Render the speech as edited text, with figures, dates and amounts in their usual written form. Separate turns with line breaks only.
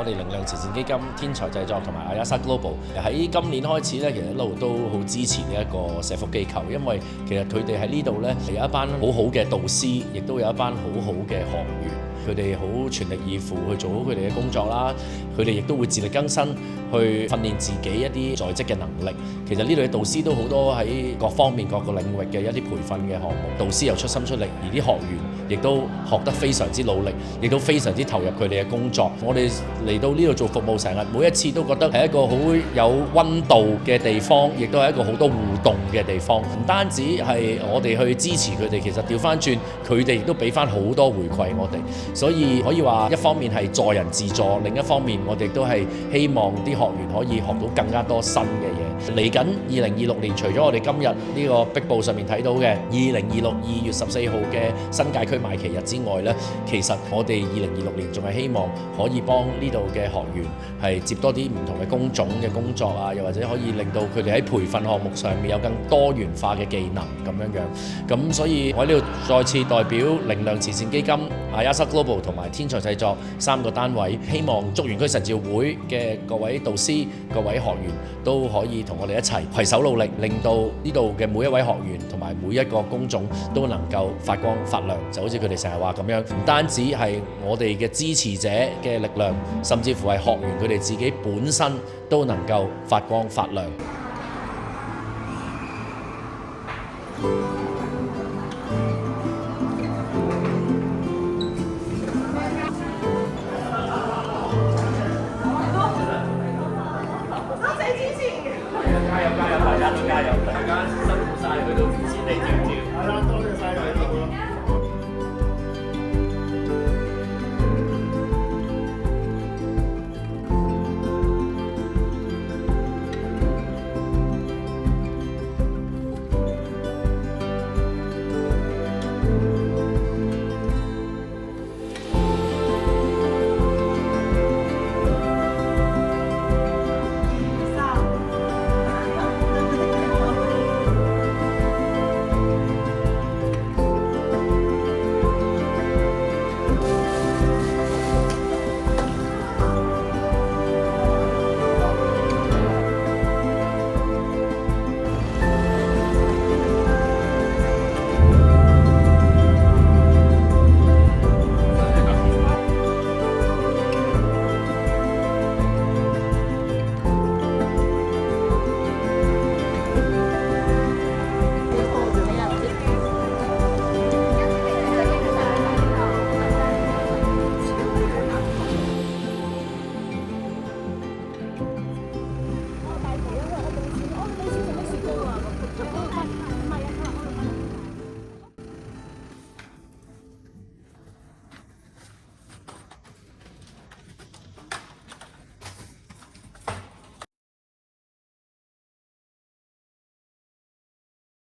我哋靈糧慈善基金、天才製作同埋 Ayasa Global 喺今年開始咧，其實一路都好支持呢一個社福機構，因為其實佢哋喺呢度咧係有一班好好嘅導師，亦都有一班好好嘅學員。佢哋好全力以赴去做好佢哋嘅工作啦，佢哋亦都會自力更生去訓練自己一啲在職嘅能力。其實呢度嘅導師都好多喺各方面各個領域嘅一啲培訓嘅項目，導師又出心出力，而啲學員亦都學得非常之努力，亦都非常之投入佢哋嘅工作。我哋嚟到呢度做服務成日，每一次都覺得係一個好有溫度嘅地方，亦都係一個好多互動嘅地方。唔單止係我哋去支持佢哋，其實調翻轉佢哋亦都俾翻好多回饋我哋。所以可以話一方面係助人自助，另一方面我哋都係希望啲學員可以學到更加多新嘅嘢。嚟緊2026年，除咗我哋今日呢個壁報上面睇到嘅2026 2月14號嘅新界區賣旗日之外呢，其實我哋2026年仲係希望可以幫呢度嘅學員係接多啲唔同嘅工種嘅工作啊，又或者可以令到佢哋喺培訓項目上面有更多元化嘅技能咁樣樣。咁所以我喺呢度再次代表靈糧慈善基金、Ayasa Global 同埋天才製作3個單位，希望竹園區神召會嘅各位導師、各位學員都可以同我哋一齊攜手努力，令到呢度嘅每一位學員同埋每一個工種都能夠發光發亮，就好似佢哋成日話咁樣，唔單止係我哋嘅支持者嘅力量，甚至乎係學員佢哋自己本身都能夠發光發亮。